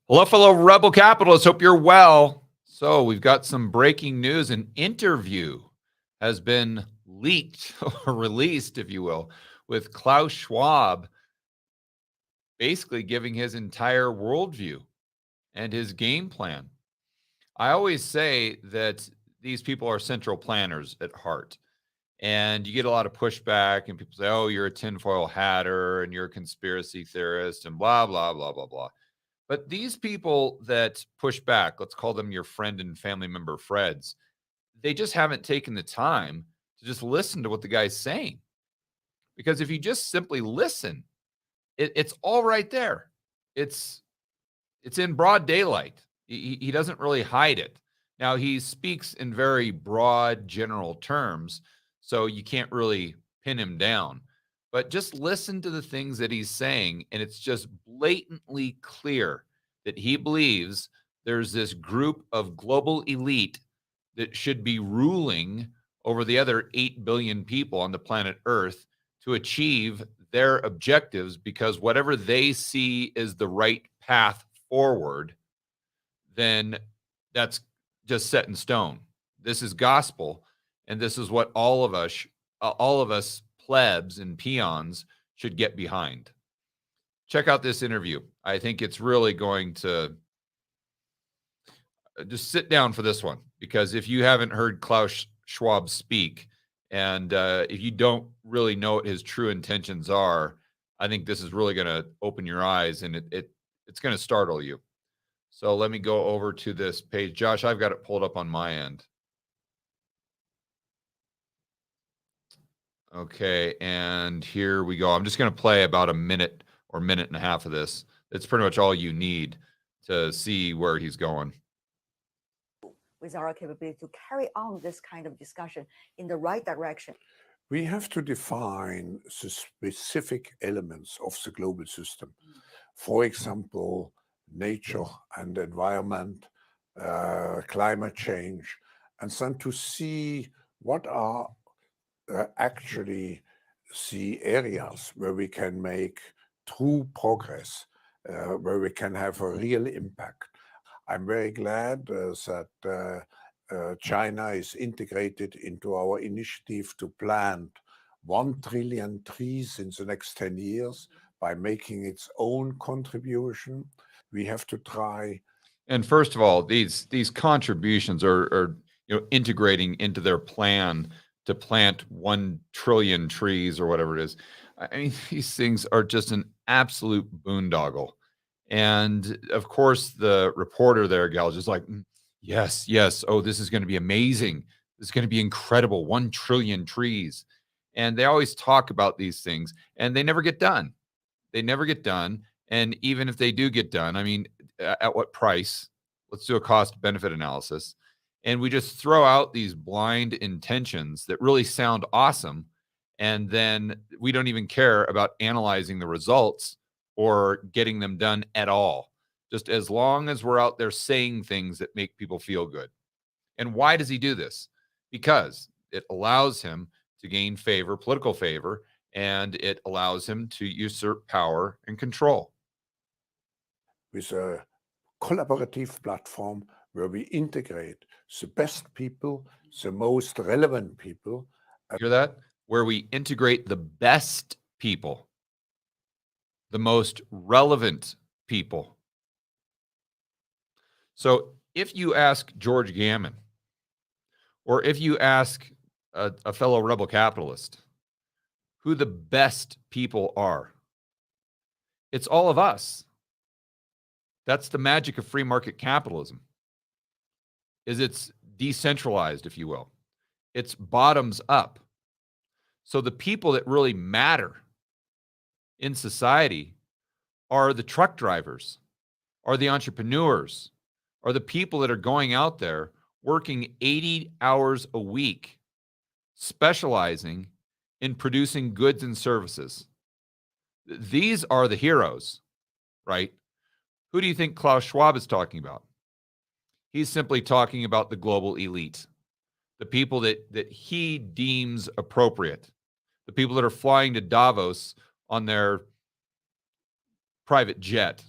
Hello, fellow rebel capitalists. Hope you're well. So, we've got some breaking news. An interview has been leaked or released, if you will, with Klaus Schwab, basically giving his entire worldview and his game plan. I always say that these people are central planners at heart. And you get a lot of pushback, and people say, oh, you're a tinfoil hatter and you're a conspiracy theorist and blah, blah, blah, blah, blah. But these people that push back, let's call them your friend and family member Freds, they just haven't taken the time to just listen to what the guy's saying. Because if you just simply listen, it's all right there. It's in broad daylight. He doesn't really hide it. Now, he speaks in very broad, general terms, so you can't really pin him down. But just listen to the things that he's saying, and it's just blatantly clear that he believes there's this group of global elite that should be ruling over the other 8 billion people on the planet Earth to achieve their objectives, because whatever they see is the right path forward, then that's just set in stone. This is gospel, and this is what all of us plebs and peons should get behind. Check out this interview. I think it's really going to just sit down for this one, because if you haven't heard Klaus Schwab speak, and if you don't really know what his true intentions are, I think this is really going to open your eyes, and it's going to startle you. So let me go over to this page. Josh, I've got it pulled up on my end. Okay, and here we go. I'm just going to play about a minute or minute and a half of this. It's pretty much all you need to see where he's going. With our capability to carry on this kind of discussion in the right direction. We have to define the specific elements of the global system. For example, nature and environment, climate change, and then to see what are actually the areas where we can make true progress, where we can have a real impact. I'm very glad that China is integrated into our initiative to plant 1 trillion trees in the next 10 years by making its own contribution. We have to try. And first of all, these contributions are integrating into their plan to plant 1 trillion trees or whatever it is. I mean, these things are just an absolute boondoggle. And of course, the reporter there, gal, is just like, yes, yes. Oh, this is going to be amazing. This is going to be incredible. 1 trillion trees. And they always talk about these things, and they never get done. They never get done. And even if they do get done, I mean, at what price? Let's do a cost benefit analysis. And we just throw out these blind intentions that really sound awesome. And then we don't even care about analyzing the results or getting them done at all, just as long as we're out there saying things that make people feel good. And why does he do this? Because it allows him to gain favor, political favor, and it allows him to usurp power and control. With a collaborative platform where we integrate the best people, the most relevant people. Hear that? Where we integrate the best people, the most relevant people. So if you ask George Gammon, or if you ask a fellow rebel capitalist who the best people are, it's all of us. That's the magic of free market capitalism, is it's decentralized, if you will. It's bottoms up. So the people that really matter in society are the truck drivers, are the entrepreneurs, are the people that are going out there working 80 hours a week, specializing in producing goods and services. These are the heroes, right? Who do you think Klaus Schwab is talking about? He's simply talking about the global elite, the people that he deems appropriate, the people that are flying to Davos on their private jet.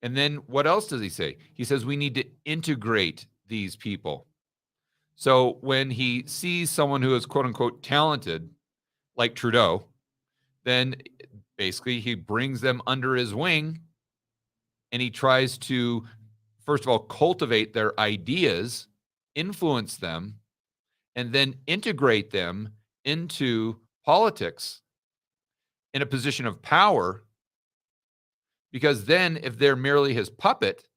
And then what else does he say? He says we need to integrate these people. So when he sees someone who is quote unquote talented, like Trudeau, then basically he brings them under his wing and he tries to, first of all, cultivate their ideas, influence them, and then integrate them into politics in a position of power. Because then if they're merely his puppet,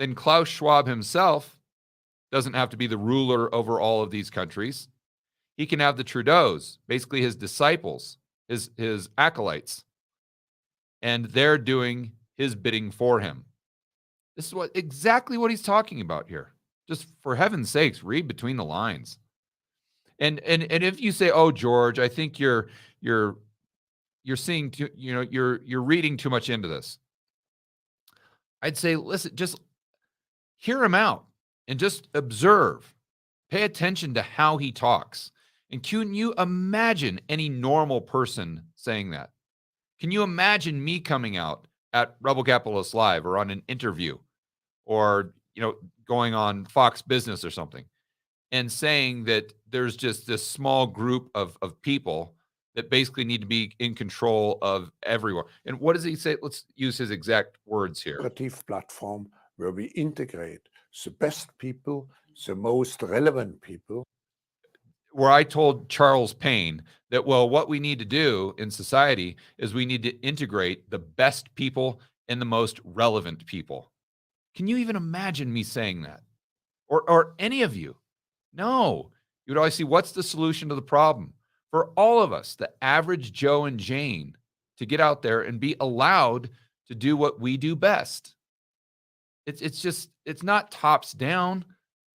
then Klaus Schwab himself doesn't have to be the ruler over all of these countries. He can have the Trudeaus, basically his disciples, his acolytes, and they're doing his bidding for him. This is exactly what he's talking about here. Just for heaven's sakes, read between the lines. And if you say, "Oh, George, I think you're seeing too, you're reading too much into this," I'd say, listen, just hear him out and just observe. Pay attention to how he talks. And can you imagine any normal person saying that? Can you imagine me coming out at Rebel Capitalist Live or on an interview or, going on Fox Business or something and saying that there's just this small group of people that basically need to be in control of everyone? And what does he say? Let's use his exact words here. Cooperative platform where we integrate the best people, the most relevant people. Where I told Charles Payne that, well, what we need to do in society is we need to integrate the best people and the most relevant people. Can you even imagine me saying that? Or any of you? No. You would always see, what's the solution to the problem? For all of us, the average Joe and Jane, to get out there and be allowed to do what we do best. It's not tops down.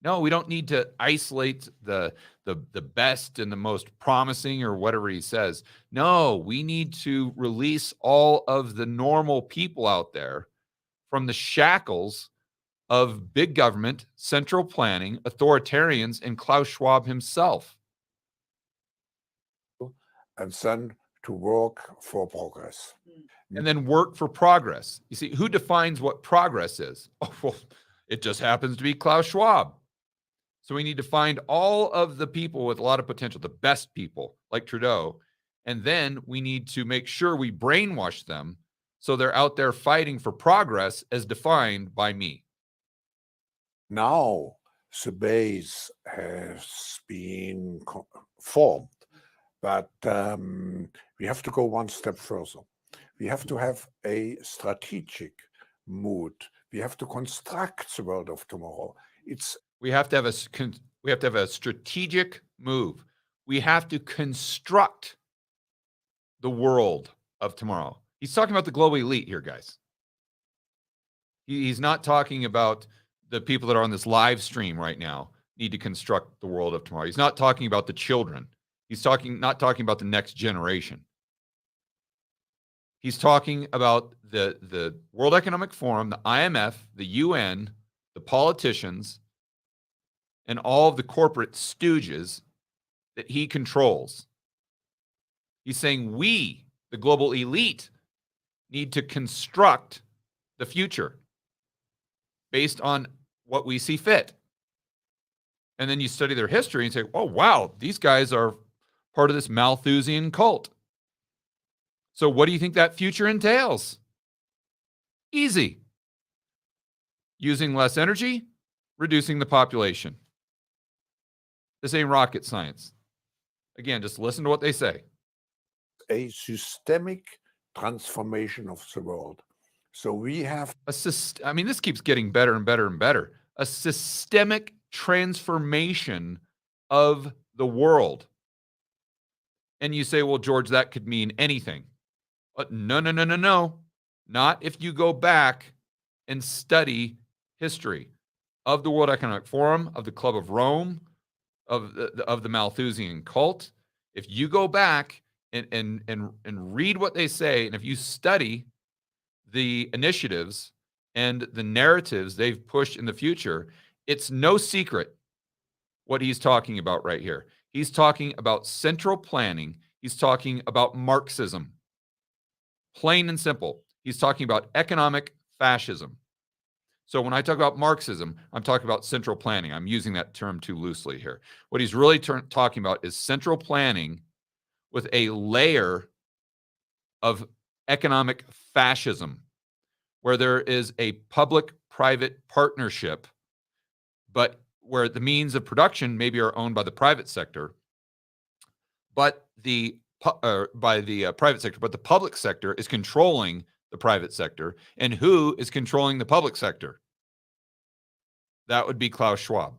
No, we don't need to isolate the best and the most promising or whatever he says. No, we need to release all of the normal people out there from the shackles of big government, central planning, authoritarians, and Klaus Schwab himself. And then to work for progress. And then work for progress. You see, who defines what progress is? Oh, well, it just happens to be Klaus Schwab. So we need to find all of the people with a lot of potential, the best people like Trudeau, and then we need to make sure we brainwash them so they're out there fighting for progress as defined by me. Now the base has been formed, but we have to go one step further. We have to have a strategic mood. We have to construct the world of tomorrow. We have to have a strategic move. We have to construct the world of tomorrow. He's talking about the global elite here, guys. He's not talking about the people that are on this live stream right now need to construct the world of tomorrow. He's not talking about the children. He's not talking about the next generation. He's talking about the World Economic Forum, the IMF, the UN, the politicians, and all of the corporate stooges that he controls. He's saying we, the global elite, need to construct the future based on what we see fit. And then you study their history and say, oh, wow, these guys are part of this Malthusian cult. So what do you think that future entails? Easy. Using less energy, reducing the population. This ain't rocket science. Again, just listen to what they say. A systemic transformation of the world. So we have this keeps getting better and better and better. A systemic transformation of the world. And you say, well, George, that could mean anything. No. Not if you go back and study history of the World Economic Forum, of the Club of Rome, of the Malthusian cult. If you go back and read what they say, and if you study the initiatives and the narratives they've pushed in the future, it's no secret what he's talking about right here. He's talking about central planning. He's talking about Marxism. Plain and simple. He's talking about economic fascism. So when I talk about Marxism, I'm talking about central planning. I'm using that term too loosely here. What he's really talking about is central planning with a layer of economic fascism, where there is a public-private partnership, but where the means of production maybe are owned by the private sector, but by the private sector, but the public sector is controlling the private sector. And who is controlling the public sector? That would be Klaus Schwab.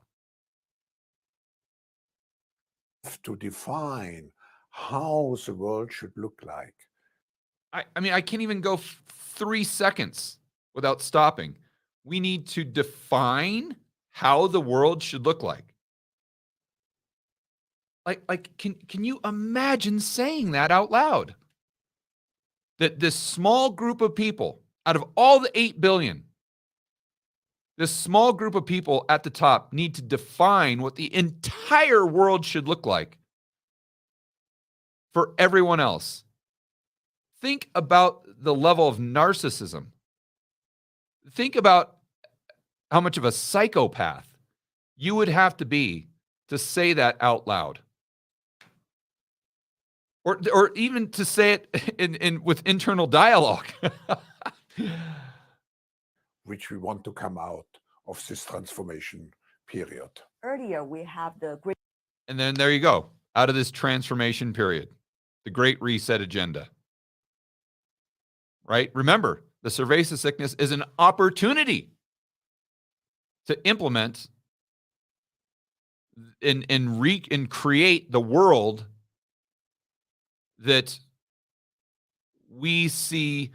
To define how the world should look like. I mean, I can't even go 3 seconds without stopping. We need to define how the world should look like. Can you imagine saying that out loud? That this small group of people, out of all the 8 billion, this small group of people at the top need to define what the entire world should look like for everyone else. Think about the level of narcissism. Think about how much of a psychopath you would have to be to say that out loud. Or even to say it in with internal dialogue. Which we want to come out of this transformation period. Earlier, we have the great. And then there you go, out of this transformation period, the Great Reset agenda. Right? Remember, the cerveza sickness is an opportunity to implement and create the world that we see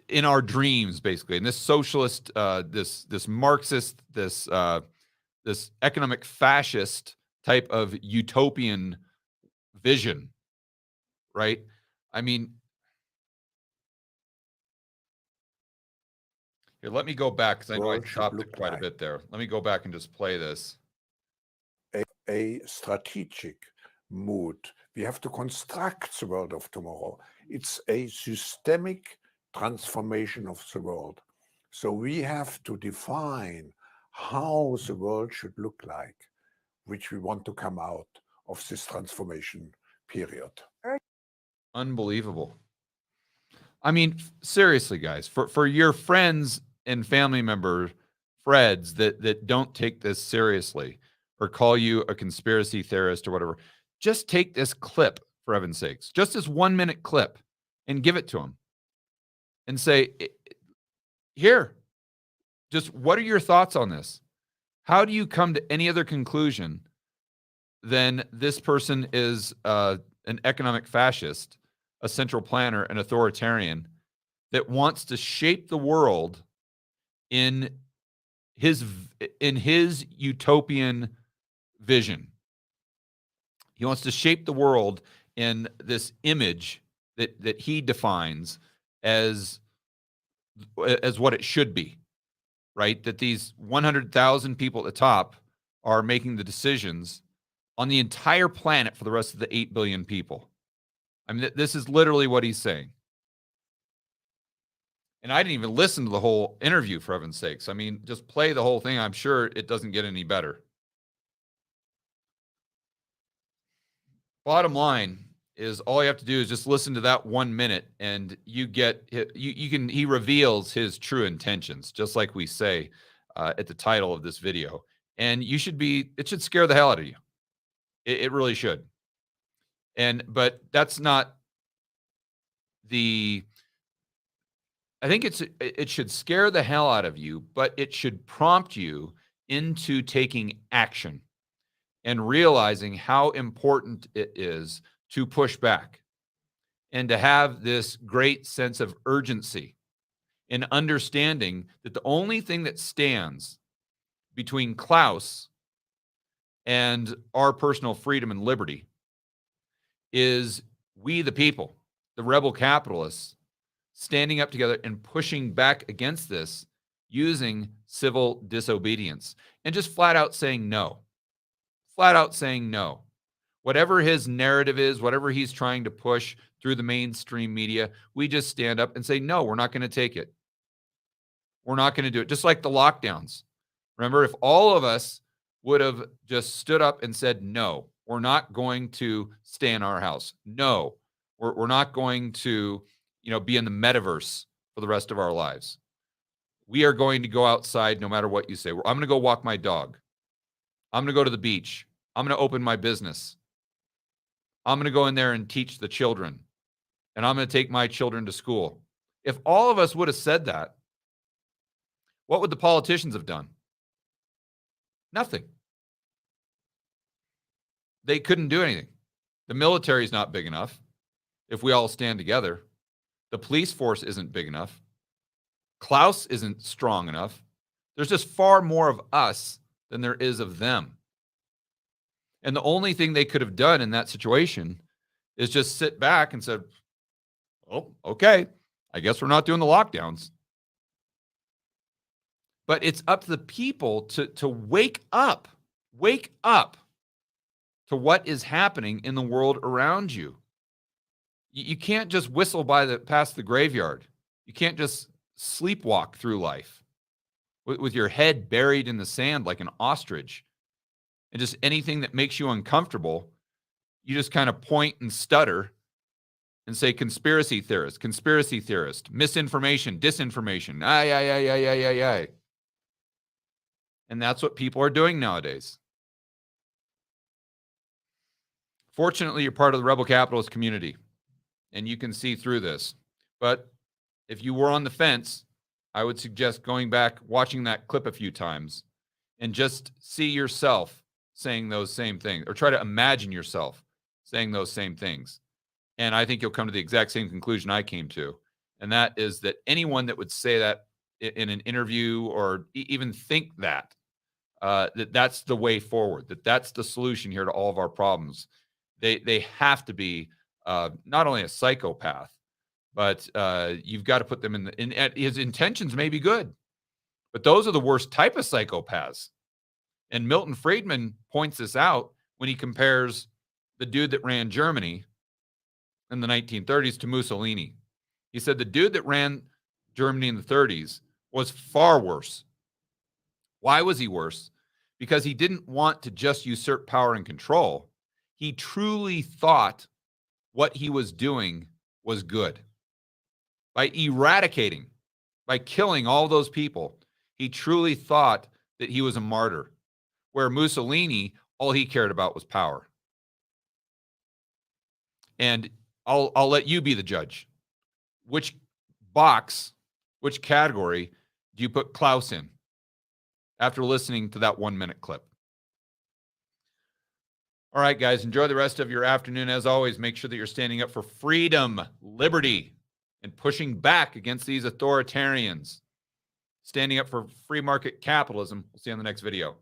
in our dreams, basically. And this socialist, this Marxist, this economic fascist type of utopian vision, right? I mean, here, let me go back because I know I stopped it quite a bit there. Let me go back and just play this. A strategic mood. We have to construct the world of tomorrow. It's a systemic transformation of the world. So we have to define how the world should look like, which we want to come out of this transformation period. Unbelievable. I mean, seriously, guys, for your friends and family members, Freds, that don't take this seriously or call you a conspiracy theorist or whatever, just take this clip, for heaven's sakes, just this 1 minute clip, and give it to them and say, here, just what are your thoughts on this? How do you come to any other conclusion than this person is an economic fascist, a central planner, an authoritarian that wants to shape the world in his utopian vision? He wants to shape the world in this image that he defines as what it should be, right? That these 100,000 people at the top are making the decisions on the entire planet for the rest of the 8 billion people. I mean, this is literally what he's saying. And I didn't even listen to the whole interview, for heaven's sakes. I mean, just play the whole thing. I'm sure it doesn't get any better. Bottom line is, all you have to do is just listen to that 1 minute and you get, he reveals his true intentions, just like we say at the title of this video. And it should scare the hell out of you. It really should. But that's not I think it should scare the hell out of you, but it should prompt you into taking action and realizing how important it is to push back and to have this great sense of urgency in understanding that the only thing that stands between Klaus and our personal freedom and liberty is we, the people, the rebel capitalists, standing up together and pushing back against this using civil disobedience and just flat out saying no. Flat out saying no. Whatever his narrative is, whatever he's trying to push through the mainstream media, we just stand up and say, no, we're not going to take it. We're not going to do it. Just like the lockdowns. Remember, if all of us would have just stood up and said, no, we're not going to stay in our house. No, we're not going to, be in the metaverse for the rest of our lives. We are going to go outside no matter what you say. I'm going to go walk my dog. I'm going to go to the beach. I'm going to open my business. I'm going to go in there and teach the children. And I'm going to take my children to school. If all of us would have said that, what would the politicians have done? Nothing. They couldn't do anything. The military is not big enough if we all stand together. The police force isn't big enough. Klaus isn't strong enough. There's just far more of us than there is of them. And the only thing they could have done in that situation is just sit back and said, oh, okay, I guess we're not doing the lockdowns. But it's up to the people to wake up to what is happening in the world around you. You can't just whistle past the graveyard. You can't just sleepwalk through life with your head buried in the sand like an ostrich. And just anything that makes you uncomfortable, you just kind of point and stutter and say conspiracy theorist, misinformation, disinformation, aye. And that's what people are doing nowadays. Fortunately, you're part of the rebel capitalist community, and you can see through this. But if you were on the fence, I would suggest going back, watching that clip a few times, and just see yourself saying those same things, or try to imagine yourself saying those same things. And I think you'll come to the exact same conclusion I came to, and that is that anyone that would say that in an interview or even think that, that's the way forward, that's the solution here to all of our problems. They have to be not only a psychopath, but you've got to put them in his intentions may be good, but those are the worst type of psychopaths. And Milton Friedman points this out when he compares the dude that ran Germany in the 1930s to Mussolini. He said the dude that ran Germany in the 30s was far worse. Why was he worse? Because he didn't want to just usurp power and control. He truly thought what he was doing was good. By eradicating, by killing all those people, he truly thought that he was a martyr. Where Mussolini, all he cared about was power. And I'll let you be the judge. Which box, which category do you put Klaus in after listening to that 1 minute clip? All right, guys, enjoy the rest of your afternoon. As always, make sure that you're standing up for freedom, liberty, and pushing back against these authoritarians. Standing up for free market capitalism. We'll see you on the next video.